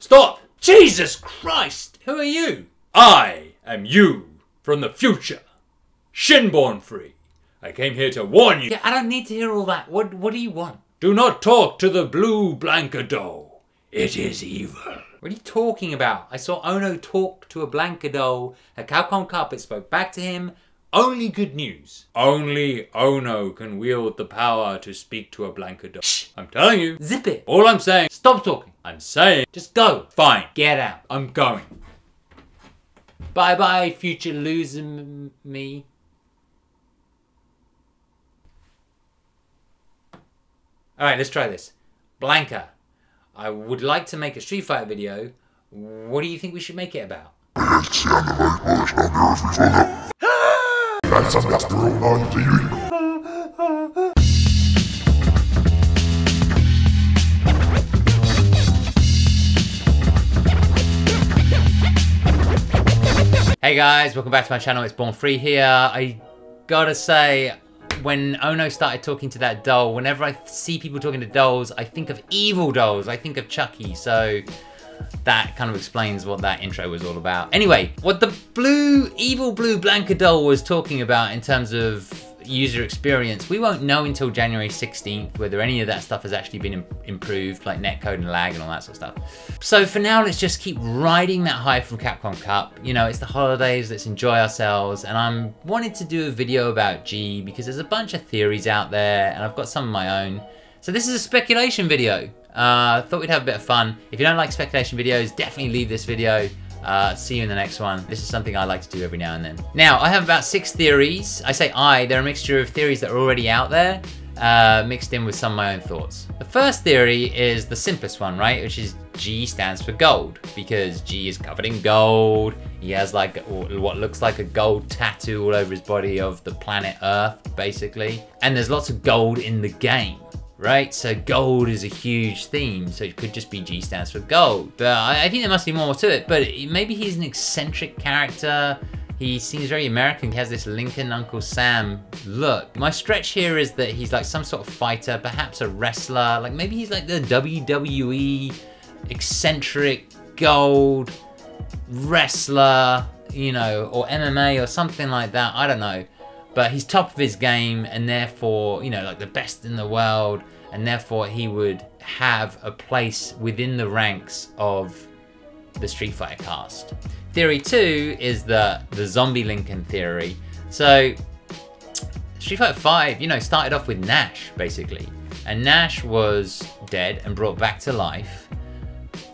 Stop! Jesus Christ! Who are you? I am you from the future. Shinborn free. I came here to warn you. Yeah, I don't need to hear all that. What do you want? Do not talk to the blue Blanka doll. It is evil. What are you talking about? I saw Ono talk to a Blanka doll at Capcom Cup. It spoke back to him. Only good news. Only Ono can wield the power to speak to a Blanka doll. Shh, I'm telling you. Zip it. All I'm saying. Stop talking. I'm saying. Just go. Fine. Get out. I'm going. Bye bye, future loser me. Alright, let's try this. Blanka, I would like to make a Street Fighter video. What do you think we should make it about? Hey guys, welcome back to my channel. It's Born Free here. I gotta say, when Ono started talking to that doll, whenever I see people talking to dolls, I think of evil dolls. I think of Chucky. So that kind of explains what that intro was all about. Anyway, what the evil blue Blanka doll was talking about in terms of user experience, we won't know until January 16th whether any of that stuff has actually been improved, like netcode and lag and all that sort of stuff. So for now, let's just keep riding that high from Capcom Cup. You know, it's the holidays, let's enjoy ourselves. And I'm wanting to do a video about G because there's a bunch of theories out there and I've got some of my own. So this is a speculation video. Thought we'd have a bit of fun. If you don't like speculation videos, definitely leave this video. See you in the next one. This is something I like to do every now and then. Now, I have about 6 theories. I say they're a mixture of theories that are already out there, mixed in with some of my own thoughts. The first theory is the simplest one, right? Which is G stands for gold, because G is covered in gold. He has like what looks like a gold tattoo all over his body of the planet Earth, basically. And there's lots of gold in the game. Right, so gold is a huge theme, so it could just be G stands for gold. But I think there must be more to it, but maybe he's an eccentric character. He seems very American. He has this Lincoln Uncle Sam look. My stretch here is that he's like some sort of fighter, perhaps a wrestler. Like maybe he's like the WWE eccentric gold wrestler, you know, or MMA or something like that. I don't know. But he's top of his game and therefore, you know, like the best in the world, and therefore he would have a place within the ranks of the Street Fighter cast. Theory 2 is the zombie Lincoln theory. So Street Fighter 5, you know, started off with Nash basically. And Nash was dead and brought back to life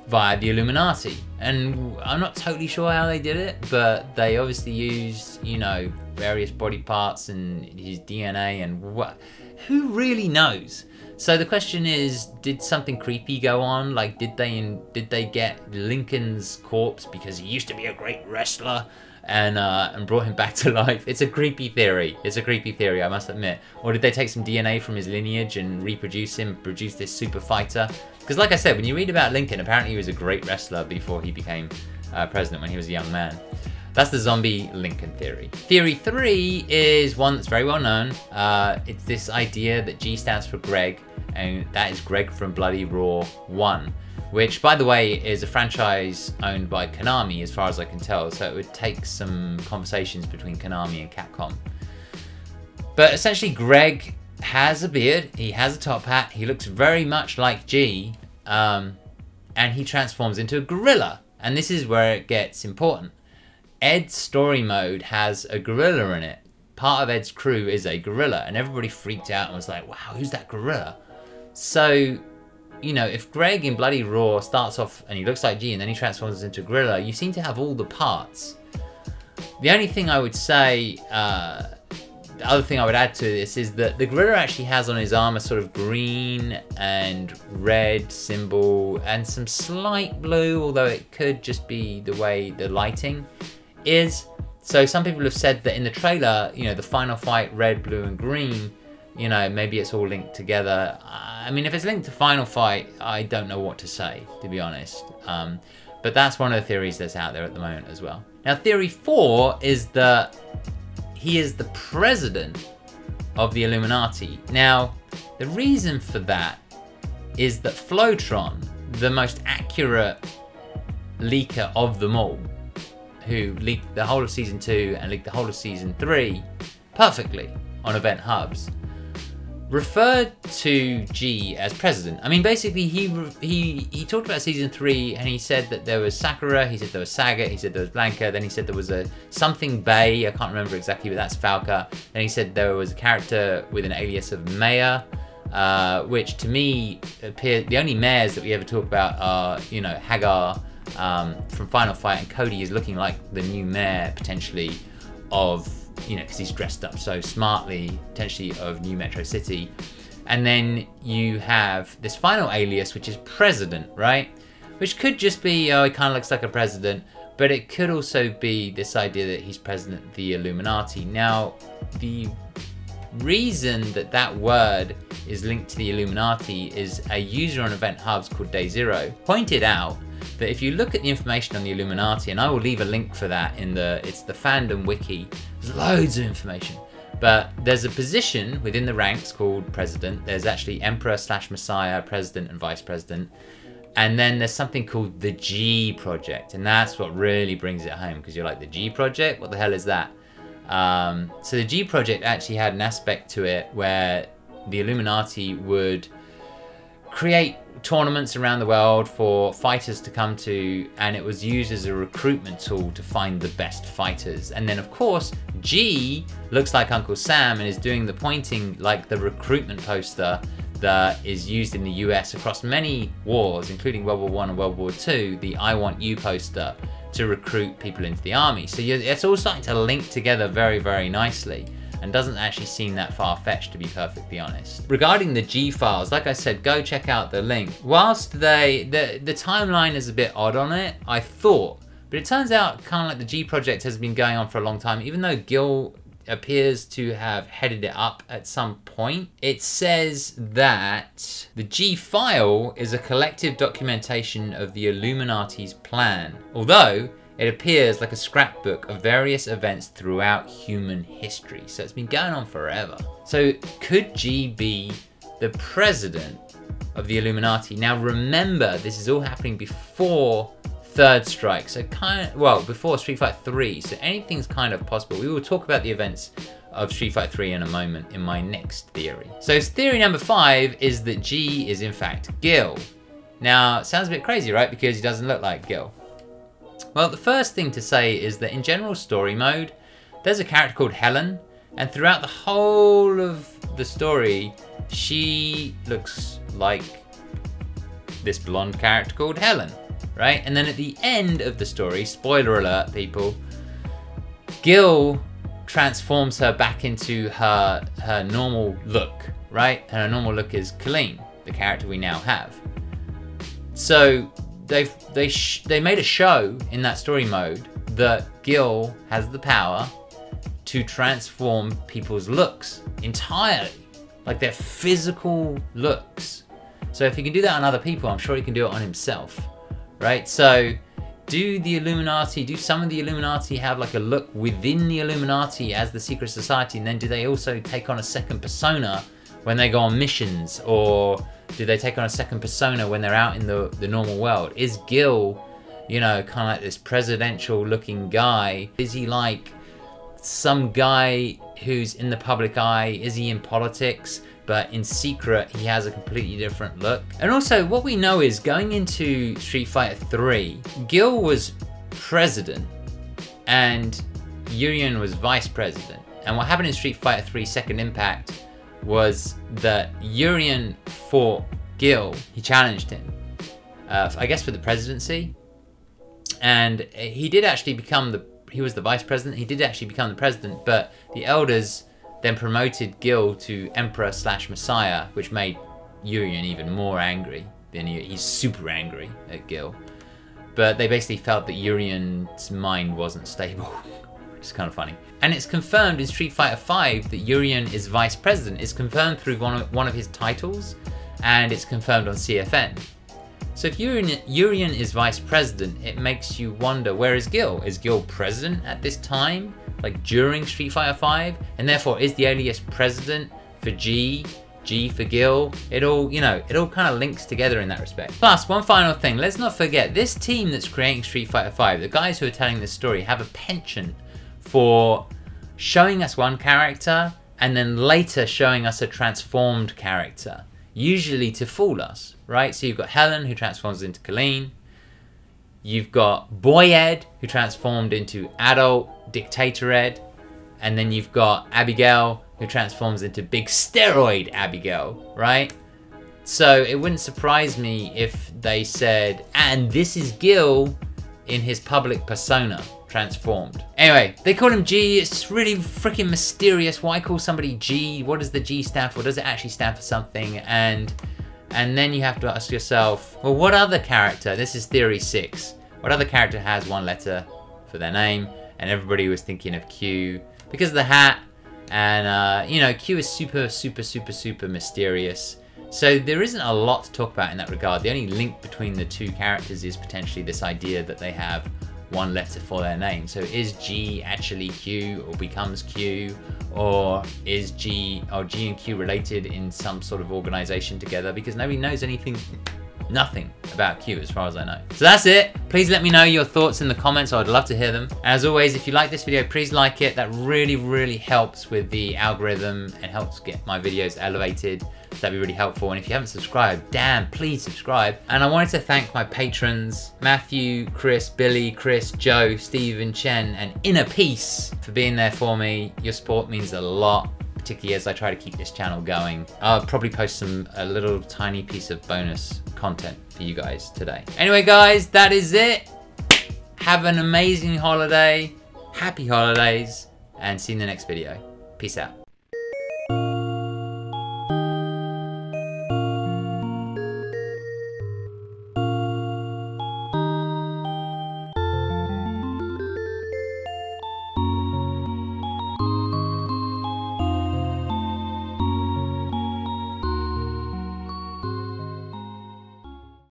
via the Illuminati. And I'm not totally sure how they did it, but they obviously used, you know, various body parts and his DNA and what, who really knows? So the question is, did something creepy go on? Like, did they get Lincoln's corpse because he used to be a great wrestler and brought him back to life? It's a creepy theory. It's a creepy theory, I must admit. Or did they take some DNA from his lineage and reproduce him, produce this super fighter? Because like I said, when you read about Lincoln, apparently he was a great wrestler before he became president when he was a young man. That's the zombie Lincoln theory. Theory 3 is one that's very well known. It's this idea that G stands for Greg, and that is Greg from Bloody Raw 1, which, by the way, is a franchise owned by Konami, as far as I can tell, so it would take some conversations between Konami and Capcom. But essentially, Greg has a beard, he has a top hat, he looks very much like G, and he transforms into a gorilla. And this is where it gets important. Ed's story mode has a gorilla in it. Part of Ed's crew is a gorilla, and everybody freaked out and was like, wow, who's that gorilla? So, you know, if Greg in Bloody Raw starts off and he looks like G and then he transforms into a gorilla, you seem to have all the parts. The only thing I would say, the other thing I would add to this is that the gorilla actually has on his arm a sort of green and red symbol and some slight blue, although it could just be the way the lighting is. So some people have said that in the trailer, you know, the final fight, red, blue and green, you know, maybe it's all linked together. I mean, if it's linked to final fight, I don't know what to say, to be honest. But that's one of the theories that's out there at the moment as well. Now, theory 4 is that he is the president of the Illuminati. Now, the reason for that is that Flowtron, the most accurate leaker of them all, who leaked the whole of Season 2 and leaked the whole of Season 3 perfectly on Event Hubs, referred to G as president. I mean, basically, he talked about Season 3 and he said that there was Sakura, he said there was Saga, he said there was Blanka, then he said there was a something Bay, I can't remember exactly, but that's Falca. Then he said there was a character with an alias of Maya, which to me appeared, the only mayors that we ever talk about are, you know, Hagar from Final Fight, and Cody is looking like the new mayor potentially of, you know, because he's dressed up so smartly, potentially of New Metro City. And then you have this final alias, which is President, right? Which could just be, oh, he kind of looks like a president, but it could also be this idea that he's president of the Illuminati. Now, the reason that that word is linked to the Illuminati is a user on Event Hubs called Day Zero pointed out that if you look at the information on the Illuminati, and I will leave a link for that in it's the fandom wiki, there's loads of information, but there's a position within the ranks called President. There's actually Emperor/Messiah, President and Vice President, and then there's something called the G Project, and that's what really brings it home, because you're like, the G Project? What the hell is that? So the G Project actually had an aspect to it where the Illuminati would create tournaments around the world for fighters to come to, and it was used as a recruitment tool to find the best fighters. And then of course G looks like Uncle Sam and is doing the pointing like the recruitment poster that is used in the US across many wars, including World War I and World War II, the I Want You poster to recruit people into the army. So it's all starting to link together very, very nicely, and doesn't actually seem that far-fetched, to be perfectly honest. Regarding the G files, like I said, go check out the link. Whilst the timeline is a bit odd on it, I thought, but it turns out kind of like the G project has been going on for a long time, even though Gill appears to have headed it up at some point. It says that the G file is a collective documentation of the Illuminati's plan, although it appears like a scrapbook of various events throughout human history. So it's been going on forever. So could G be the president of the Illuminati? Now remember, this is all happening before Third Strike, so before Street Fighter 3, so anything's kind of possible. We will talk about the events of Street Fighter 3 in a moment in my next theory. So theory number 5 is that G is in fact Gill. Now, it sounds a bit crazy, right? Because he doesn't look like Gill. Well, the first thing to say is that in general story mode, there's a character called Helen, and throughout the whole of the story, she looks like this blonde character called Helen, right? And then at the end of the story, spoiler alert people, Gill transforms her back into her normal look, right? And her normal look is Colleen, the character we now have. So they made a show in that story mode that Gill has the power to transform people's looks entirely, like their physical looks. So if he can do that on other people, I'm sure he can do it on himself, right? So do some of the Illuminati have like a look within the Illuminati as the secret society, and then do they also take on a second persona when they go on missions, or do they take on a second persona when they're out in the normal world? Is Gill, you know, kind of like this presidential looking guy? Is he like some guy who's in the public eye? Is he in politics, but in secret he has a completely different look? And also what we know is going into Street Fighter 3, Gill was president and Urien was vice president. And what happened in Street Fighter 3 Second Impact was that Urien fought Gill. He challenged him, I guess for the presidency, and he did actually become he was the vice president. He did actually become the president, but the elders then promoted Gill to Emperor/Messiah, which made Urien even more angry. He's super angry at Gill, but they basically felt that Urien's mind wasn't stable. It's kind of funny. And it's confirmed in Street Fighter 5 that Urien is vice president. It's confirmed through one of his titles, and it's confirmed on CFN. So if Urien is vice president, it makes you wonder, where is Gill? Is Gill president at this time, like during Street Fighter 5? And therefore, is the alias president for G G for Gill. It all, you know, it all kind of links together in that respect. Plus, one final thing, let's not forget, this team that's creating Street Fighter V, the guys who are telling this story, have a penchant for showing us one character and then later showing us a transformed character, usually to fool us, right? So you've got Helen, who transforms into Colleen. You've got Boy Ed, who transformed into adult Dictator Ed. And then you've got Abigail, who transforms into Big Steroid Abigail, right? So it wouldn't surprise me if they said, and this is Gill in his public persona, transformed. Anyway, they call him G. It's really freaking mysterious. Why call somebody G? What does the G stand for? Does it actually stand for something? And then you have to ask yourself, well, what other character, this is theory 6, what other character has one letter for their name? And everybody was thinking of Q because of the hat. And, you know, Q is super, super, super, super mysterious. So there isn't a lot to talk about in that regard. The only link between the two characters is potentially this idea that they have one letter for their name. So is G actually Q or becomes Q? Or is G and Q related in some sort of organization together? Because nobody knows nothing about Q as far as I know. So that's it. Please let me know your thoughts in the comments. I'd love to hear them. As always, if you like this video, please like it. That really, really helps with the algorithm and helps get my videos elevated. So that'd be really helpful. And if you haven't subscribed, damn, please subscribe. And I wanted to thank my patrons, Matthew, Chris, Billy, Chris, Joe, Stephen, Chen, and Inner Peace for being there for me. Your support means a lot, particularly as I try to keep this channel going. I'll probably post a little tiny piece of bonus content for you guys today. Anyway, guys, that is it. Have an amazing holiday. Happy holidays, and see you in the next video. Peace out.